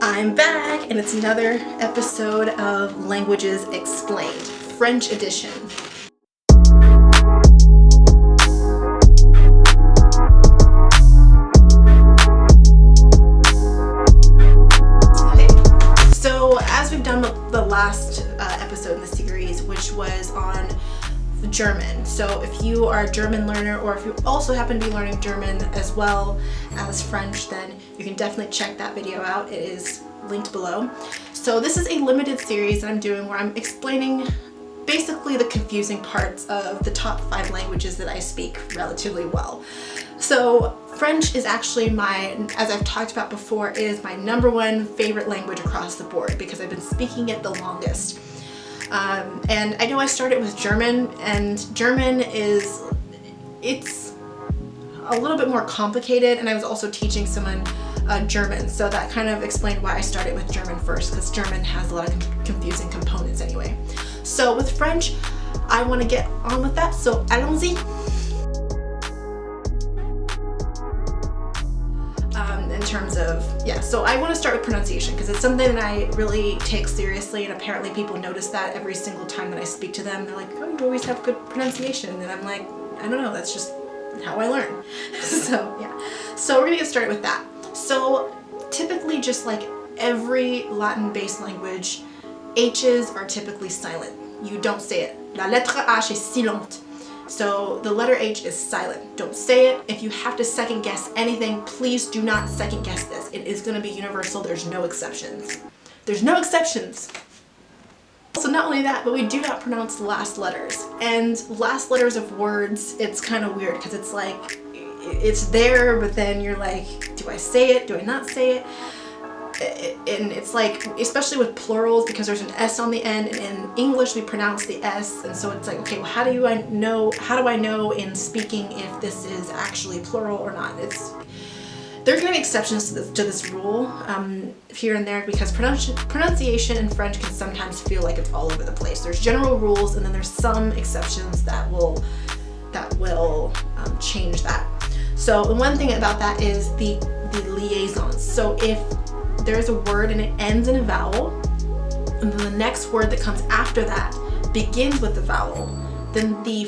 I'm back, and it's another episode of Languages Explained, French edition. Okay, so as we've done the last episode in the series, which was on German. So if you are a German learner, or if you also happen to be learning German as well as French, then you can definitely check that video out. It is linked below. So this is a limited series that I'm doing where I'm explaining basically the confusing parts of the top 5 languages that I speak relatively well. So French is actually as I've talked about before, it is my #1 favorite language across the board because I've been speaking it the longest. And I know I started with German, and German it's a little bit more complicated, and I was also teaching someone German, so that kind of explained why I started with German first, because German has a lot of confusing components anyway. So with French, I want to get on with that, so allons-y. In terms of, so I want to start with pronunciation because it's something that I really take seriously, and apparently people notice that every single time that I speak to them. They're like, oh, you always have good pronunciation, and I'm like, I don't know, that's just how I learn. So we're gonna get started with that. So typically, just like every Latin-based language, H's are typically silent. You don't say it. La lettre H est silente. So the letter H is silent. Don't say it. If you have to second guess anything, please do not second guess this. It is going to be universal. There's no exceptions. There's no exceptions. So not only that, but we do not pronounce last letters. And last letters of words, it's kind of weird because it's like, it's there, but then you're like, do I say it? Do I not say it? And it's like, especially with plurals, because there's an S on the end, and in English we pronounce the S, and so it's like, okay, well, how do I know in speaking if this is actually plural or not? There are going to be exceptions to this rule here and there, because pronunciation in French can sometimes feel like it's all over the place. There's general rules, and then there's some exceptions that will change that. So the one thing about that is the liaisons. So if there's a word and it ends in a vowel, and then the next word that comes after that begins with the vowel, then the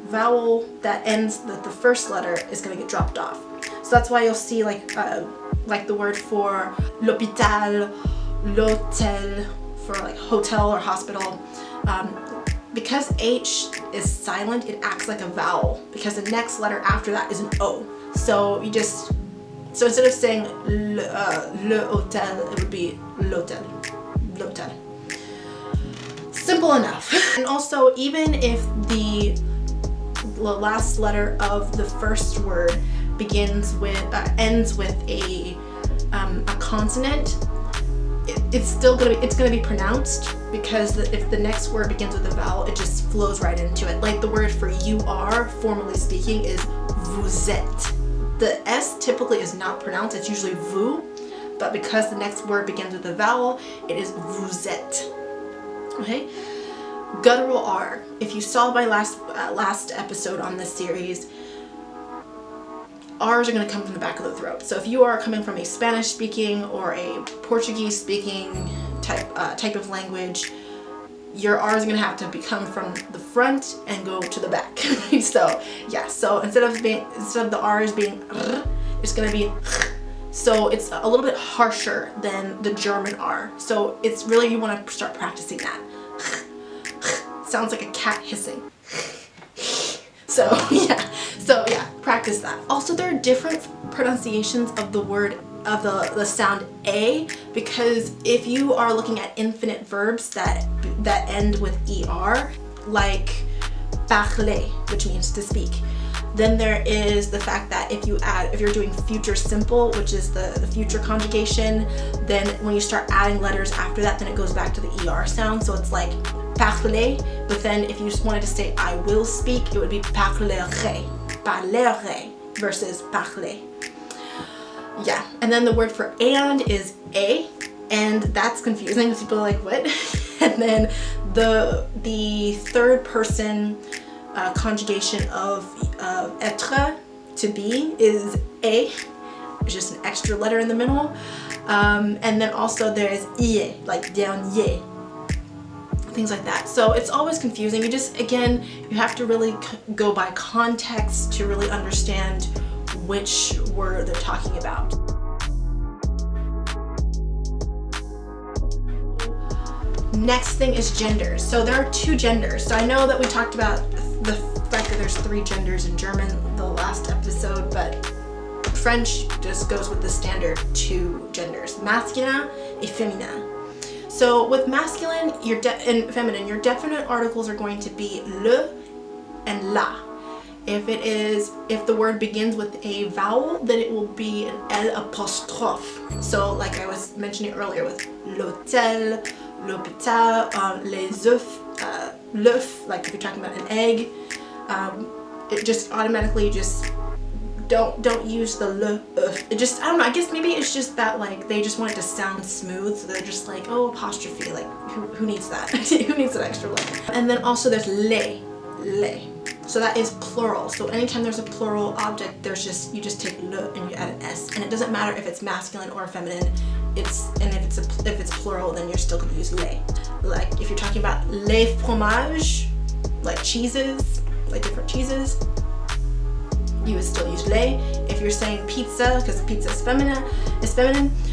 vowel that ends with the first letter is going to get dropped off. So that's why you'll see like the word for l'hôpital, l'hôtel, for like hotel or hospital. Because H is silent, it acts like a vowel because the next letter after that is an O. So instead of saying le hôtel, it would be l'hôtel. L'hôtel. Simple enough. And also, even if the last letter of the first word ends with a consonant, it's gonna be pronounced, because if the next word begins with a vowel, it just flows right into it. Like the word for you are, formally speaking, is vous êtes. The S typically is not pronounced, it's usually vous, but because the next word begins with a vowel, it is vous êtes. Okay? Guttural R. If you saw my last episode on this series, R's are going to come from the back of the throat. So if you are coming from a Spanish-speaking or a Portuguese-speaking type of language, your R's are going to have to come from the front and go to the back. So instead of the R's being R, it's going to be R. So it's a little bit harsher than the German R. So it's really, you want to start practicing that. Sounds like a cat hissing. So practice that. Also, there are different pronunciations of the word, of the sound A, because if you are looking at infinite verbs that end with ER, like parler, which means to speak, then there is the fact that if you're doing future simple, which is the future conjugation, then when you start adding letters after that, then it goes back to the ER sound. So it's like parler, but then if you just wanted to say I will speak, it would be parlerai versus parler. And then the word for and is a, and that's confusing because people are like, what? And then the third person conjugation of être, to be, is a, just an extra letter in the middle. And then also there's ie, like dernier, things like that. So it's always confusing. You just, again, you have to really go by context to really understand which word they're talking about. Next thing is genders. So there are 2 genders. So I know that we talked about the fact that there's 3 genders in German the last episode, but French just goes with the standard 2 genders, masculin et féminin. So with masculine and feminine, your definite articles are going to be le and la. If the word begins with a vowel, then it will be an L apostrophe. So like I was mentioning earlier with l'hôtel, l'hôpital, les œufs, l'œuf, like if you're talking about an egg, it just automatically just don't use the le, it just, I don't know, I guess maybe it's just that like they just want it to sound smooth, so they're just like, oh, apostrophe, like who needs that? Who needs that extra letter? And then also there's les. So that is plural. So anytime there's a plural object, there's just, you just take le and you add an s, and it doesn't matter if it's masculine or feminine. If it's plural, then you're still going to use les. Like if you're talking about les fromages, like cheeses, like different cheeses, you would still use les. If you're saying pizza, because pizza is feminine,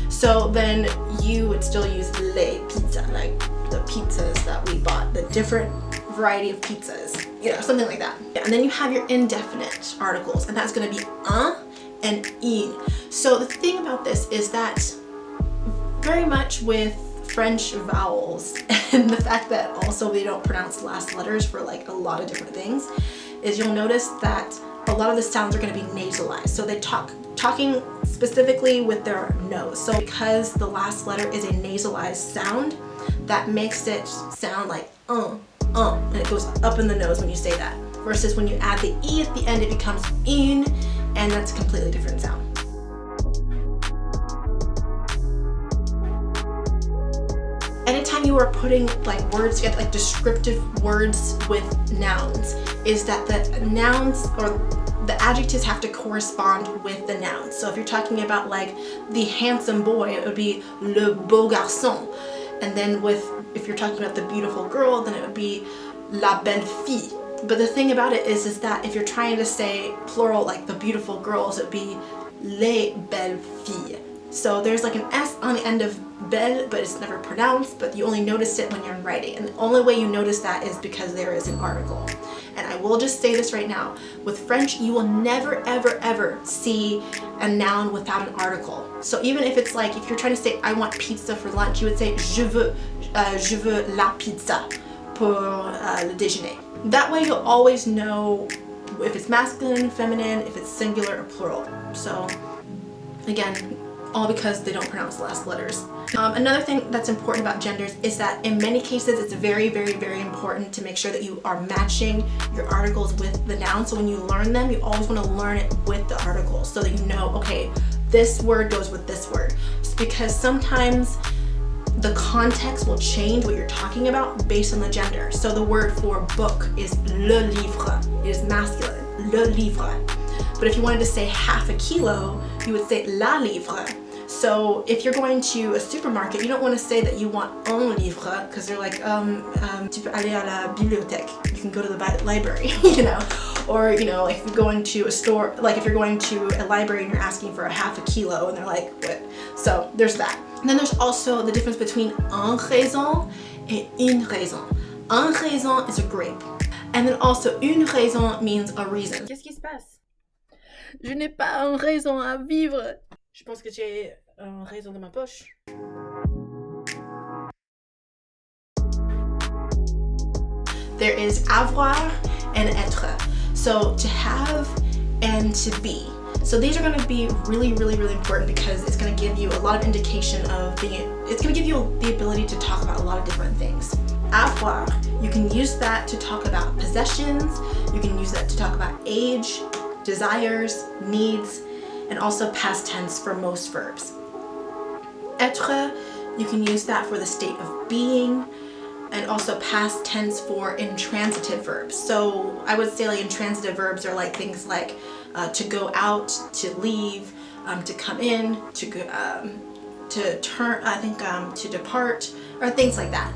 so then you would still use les pizza, like the pizzas that we bought, the different variety of pizzas, you know, something like that. And then you have your indefinite articles, and that's going to be un and in. So the thing about this is that very much with French vowels and the fact that also they don't pronounce last letters for like a lot of different things, is you'll notice that a lot of the sounds are going to be nasalized. So they talking specifically with their nose. So because the last letter is a nasalized sound, that makes it sound like and it goes up in the nose when you say that. Versus when you add the E at the end, it becomes in, and that's a completely different sound. Anytime you are putting like words together, like descriptive words with nouns, is that the nouns or the adjectives have to correspond with the nouns. So if you're talking about like the handsome boy, it would be le beau garçon. And then if you're talking about the beautiful girl, then it would be la belle fille. But the thing about it is that if you're trying to say plural, like the beautiful girls, it would be les belles filles. So there's like an S on the end of belle, but it's never pronounced, but you only notice it when you're writing. And the only way you notice that is because there is an article. And I will just say this right now, with French, you will never, ever, ever see a noun without an article. So even if it's like, if you're trying to say, I want pizza for lunch, you would say, je veux la pizza pour le déjeuner. That way you'll always know if it's masculine, feminine, if it's singular or plural. So again, all because they don't pronounce the last letters. Another thing that's important about genders is that in many cases it's very, very, very important to make sure that you are matching your articles with the noun. So when you learn them, you always want to learn it with the articles so that you know, okay, this word goes with this word. Because sometimes the context will change what you're talking about based on the gender. So the word for book is le livre, it is masculine, le livre. But if you wanted to say half a kilo, you would say la livre. So if you're going to a supermarket, you don't want to say that you want un livre, because they're like, tu peux aller à la bibliothèque. You can go to the library, you know. Or, you know, like if you're going to a store, like if you're going to a library and you're asking for a half a kilo, and they're like, what? So there's that. And then there's also the difference between un raisin and une raison. Un raisin is a grape. And then also une raison means a reason. Qu'est-ce qui se passe? Je n'ai pas une raison à vivre. Je pense que j'ai une raison dans ma poche. There is avoir and être. So to have and to be. So these are going to be really, really, really important because it's going to give you a lot of indication of it's going to give you the ability to talk about a lot of different things. Avoir, you can use that to talk about possessions, you can use that to talk about age, desires, needs, and also past tense for most verbs. Être, you can use that for the state of being, and also past tense for intransitive verbs. So I would say like intransitive verbs are like things like to go out, to leave, to come in, to to turn, I think to depart, or things like that.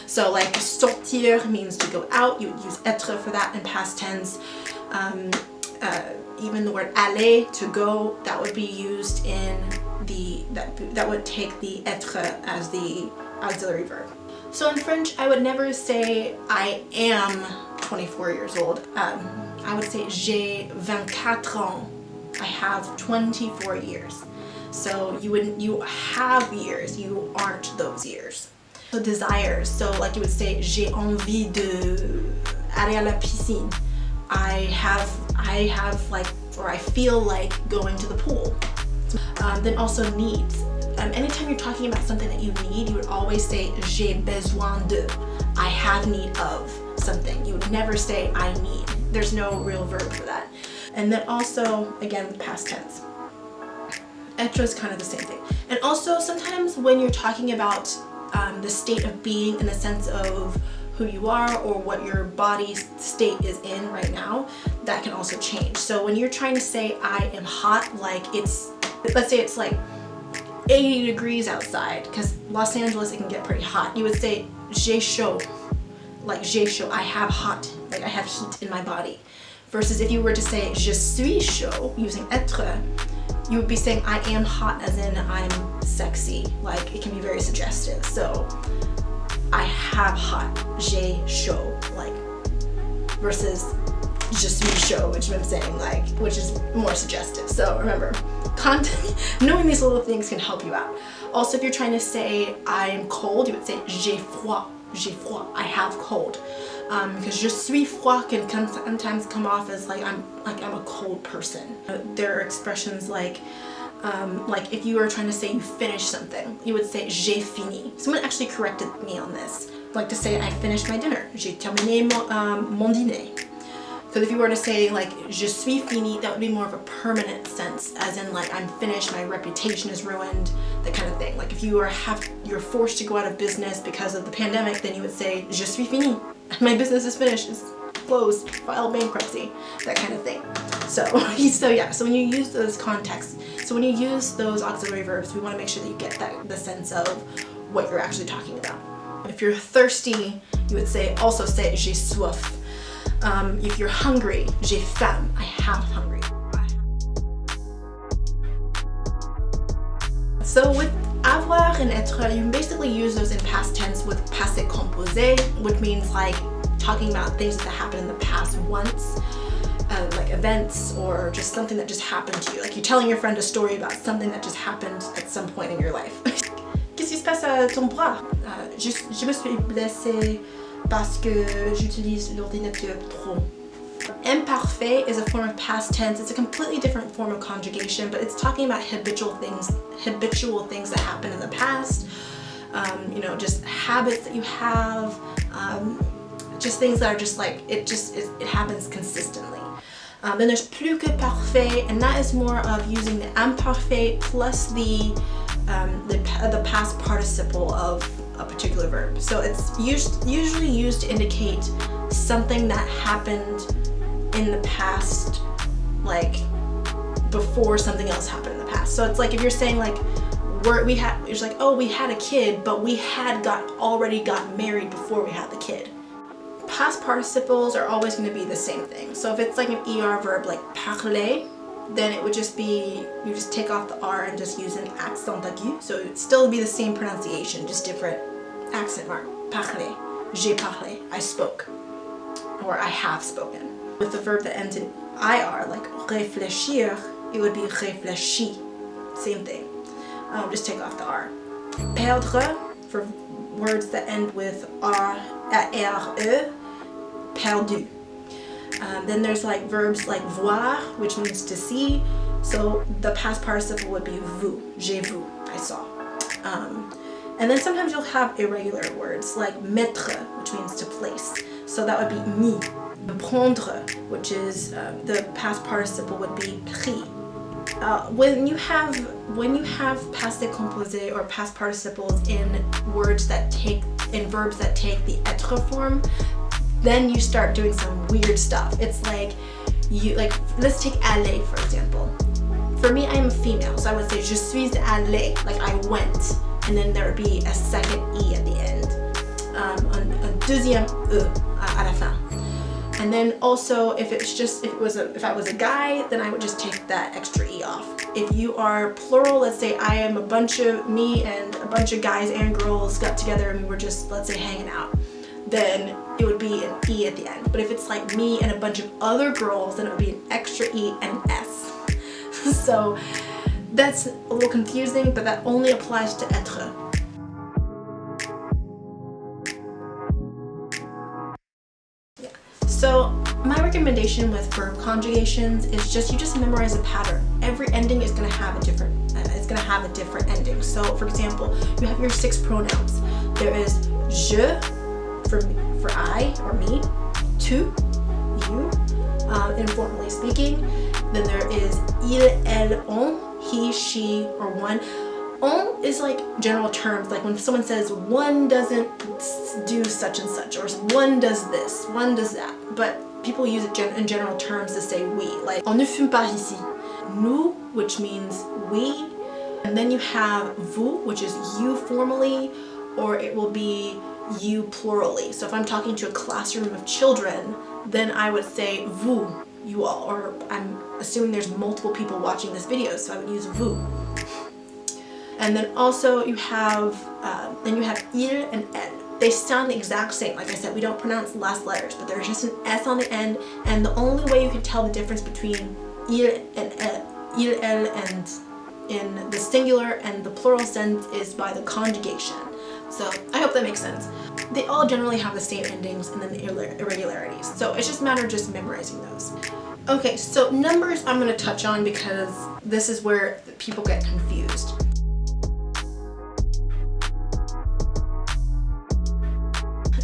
So like sortir means to go out, you would use être for that in past tense. Even the word aller, to go, that would be used in the, that would take the être as the auxiliary verb. So in French, I would never say I am 24 years old. I would say j'ai 24 ans. I have 24 years. So you have years, you aren't those years. So desires, so like you would say j'ai envie de aller à la piscine. I have like, or I feel like going to the pool. Then also needs. Anytime you're talking about something that you need, you would always say j'ai besoin de. I have need of something. You would never say I need. There's no real verb for that. And then also, again, past tense. Être is kind of the same thing. And also sometimes when you're talking about the state of being in the sense of who you are or what your body's state is in right now, that can also change. So when you're trying to say I am hot, like it's, let's say it's like 80 degrees outside, because Los Angeles, it can get pretty hot. You would say j'ai chaud, like j'ai chaud, I have hot, like I have heat in my body. Versus if you were to say je suis chaud using être, you would be saying I am hot as in I'm sexy, like it can be very suggestive. So I have hot, j'ai chaud, like, versus je suis chaud, which I'm saying, like, which is more suggestive. So remember, knowing these little things can help you out. Also, if you're trying to say I'm cold, you would say j'ai froid, I have cold. Because je suis froid can sometimes come off as like I'm a cold person. There are expressions like if you were trying to say you finished something, you would say j'ai fini. Someone actually corrected me on this. Like to say I finished my dinner. J'ai terminé mon dîner. Because if you were to say like je suis fini, that would be more of a permanent sense, as in like I'm finished, my reputation is ruined, that kind of thing. Like if you're forced to go out of business because of the pandemic, then you would say je suis fini. My business is finished, it's closed, filed bankruptcy, that kind of thing. So yeah, so when you use those contexts, so when you use those auxiliary verbs, we want to make sure that you get the sense of what you're actually talking about. If you're thirsty, you would also say j'ai soif. If you're hungry, j'ai faim, I have hungry. So with avoir and être, you can basically use those in past tense with passé composé, which means like talking about things that happened in the past once, like events or just something that just happened to you. Like you're telling your friend a story about something that just happened at some point in your life. Qu'est-ce qui se passe à ton bras? Je me suis blessée parce que j'utilise l'ordinateur trop. Imparfait is a form of past tense. It's a completely different form of conjugation, but it's talking about habitual things that happen in the past. You know, just habits that you have, just things that are just like, it happens consistently. Then there's plus que parfait, and that is more of using the imparfait plus the past participle of a particular verb. So it's usually used to indicate something that happened in the past, like before something else happened in the past. So it's like if you're saying like it's like, oh, we had a kid, but we had already got married before we had the kid. Past participles are always going to be the same thing. So if it's like an ER verb like parler, then it would just be, you just take off the R and just use an accent aigu. So it would still be the same pronunciation, just different accent mark. Parler, j'ai parlé, I spoke, or I have spoken. With the verb that ends in IR, like réfléchir, it would be réfléchi. Same thing. Just take off the R. Perdre, for words that end with R-E, perdu. Then there's like verbs like voir, which means to see. So the past participle would be vu, j'ai vu, I saw. And then sometimes you'll have irregular words like mettre, which means to place. So that would be mis. Prendre, which is the past participle would be pris. When you have passé composé or past participles in verbs that take the être form, then you start doing some weird stuff. It's like let's take aller for example. For me, I am a female, so I would say je suis allée, like I went, and then there would be a second E at the end, un deuxième E à la fin. And then also, if I was a guy, then I would just take that extra E off. If you are plural, let's say I am me and a bunch of guys and girls got together and we were just, let's say, hanging out, then it would be an E at the end. But if it's like me and a bunch of other girls, then it would be an extra E and an S. So that's a little confusing, but that only applies to être. Yeah. So my recommendation with verb conjugations is you just memorize a pattern. Every ending is going to have a different ending. So for example, you have your 6 pronouns. There is je for I or me, tu, you, informally speaking. Then there is il, elle, on, he, she, or one. On is like general terms, like when someone says one doesn't do such and such, or one does this, one does that. But people use it in general terms to say we, like on ne fume pas ici. Nous, which means we. And then you have vous, which is you formally, or it will be you plurally. So if I'm talking to a classroom of children, then I would say vous, you all, or I'm assuming there's multiple people watching this video, so I would use vous. And then also you have il and elle. They sound the exact same. Like I said, we don't pronounce the last letters, but there's just an S on the end, and the only way you can tell the difference between il and elle, and in the singular and the plural sense is by the conjugation. So I hope that makes sense. They all generally have the same endings and then the irregularities. So it's just a matter of just memorizing those. Okay, so numbers I'm going to touch on because this is where people get confused.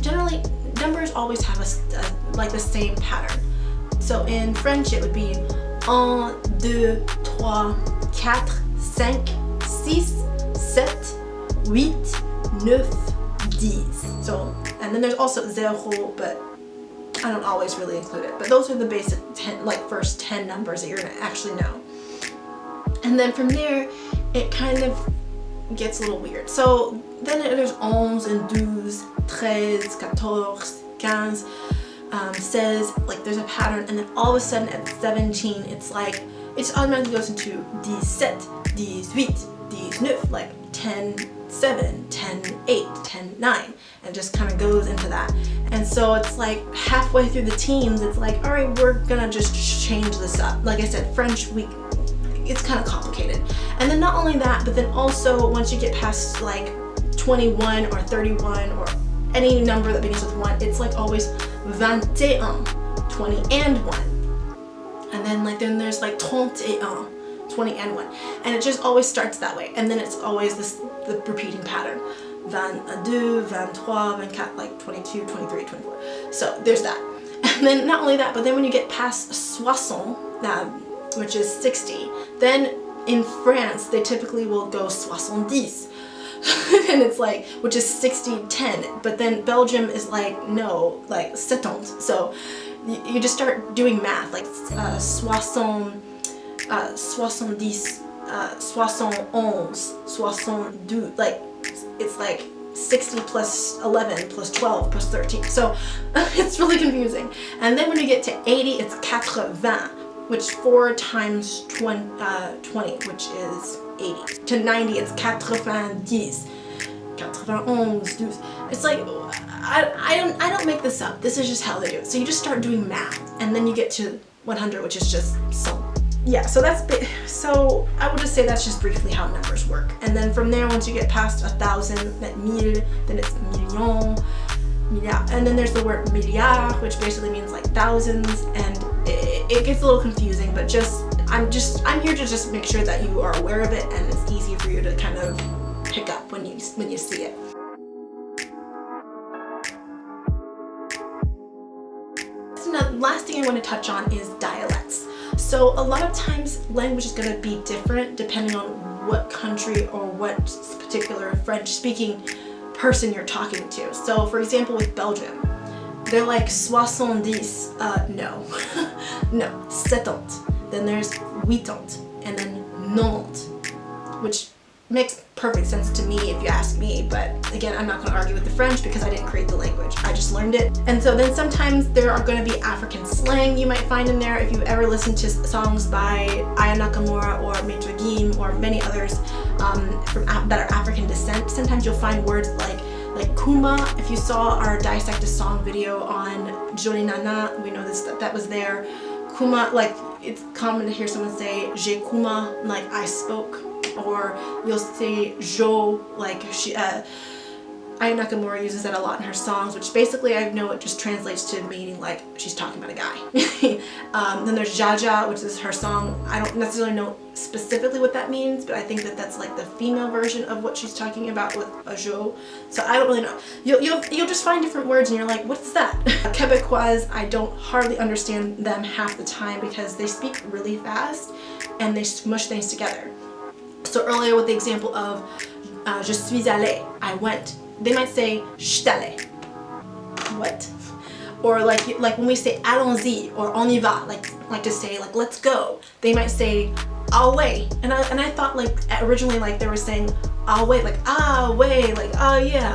Generally, numbers always have like the same pattern. So in French, it would be 1, 2, 3, 4, 5, 6, 7, 8, 9, 10. So, and then there's also zéro, but I don't always really include it. But those are the basic 10, like first 10 numbers that you're gonna actually know. And then from there, it kind of gets a little weird. So then there's 11 and 12, 13, 14, 15, 16, like there's a pattern, and then all of a sudden at 17, it's like, it automatically goes into 17, 18, 19, like 10, 7, 10, 8, 10, 9, and just kind of goes into that. And so it's like halfway through the teens, it's like, all right, we're gonna just change this up. Like I said, French, it's kind of complicated. And then not only that, but then also once you get past like 21 or 31 or any number that begins with 1, it's like always 21, 20 and 1. And then there's like 21, 20 and 1. And it just always starts that way. And then it's always the repeating pattern. 22, 23, 24, like 22, 23, 24. So there's that. And then not only that, but then when you get past 60, which is 60, then in France, they typically will go 70. And it's like, which is 60, 10. But then Belgium is like, no, like 70. So you just start doing math, like 70, 70, 71, 72, like it's like 60 plus 11 plus 12 plus 13. So it's really confusing. And then when you get to 80, it's 80, which 4 times 20, which is 80. To 90, it's 90, 91, 12. It's like, I don't make this up. This is just how they do it. So you just start doing math, and then you get to 100, which is just so. Yeah, so so I would just say that's just briefly how numbers work. And then from there, once you get past 1,000, that 1000, then it's million, milliard. And then there's the word milliard, which basically means like thousands, and it gets a little confusing, but I'm here to just make sure that you are aware of it and it's easy for you to kind of pick up when you see it. So now, the last thing I want to touch on is dialects. So a lot of times language is going to be different depending on what country or what particular French-speaking person you're talking to. So for example, with Belgium, they're like 70, no, no, 70. Then there's 80, and then Nantes, which makes perfect sense to me if you ask me, but again, I'm not going to argue with the French because I didn't create the language. I just learned it. And so then sometimes there are going to be African slang you might find in there. If you've ever listened to songs by Aya Nakamura or Maitre Guim or many others that are African descent, sometimes you'll find words like kuma. If you saw our Dissect a Song video on Jolie Nana, we know that was there. Kuma, like it's common to hear someone say j'ai kuma, like I spoke. Or you'll say jo, like Aya Nakamura uses that a lot in her songs, which basically I know it just translates to meaning like she's talking about a guy. Then there's Jaja, which is her song. I don't necessarily know specifically what that means, but I think that that's like the female version of what she's talking about with a jo. So I don't really know. You'll just find different words and you're like, what's that? Quebecois, I don't hardly understand them half the time because they speak really fast and they smush things together. So earlier with the example of je suis allé, I went. They might say je suis allé. What? Or like when we say allons-y or on y va, like to say like let's go. They might say away. And I thought like originally like they were saying away, like away, like oh yeah.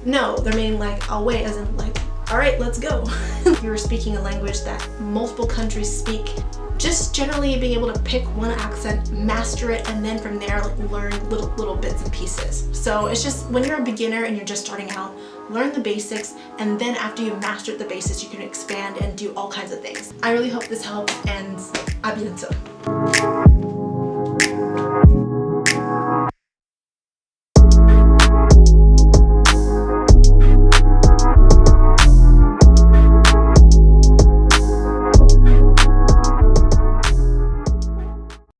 No, they're meaning like away as in like all right, let's go. If you're speaking a language that multiple countries speak, just generally being able to pick one accent, master it, and then from there like learn little bits and pieces. So it's just when you're a beginner and you're just starting out, learn the basics, and then after you've mastered the basics, you can expand and do all kinds of things. I really hope this helps, and à bientôt.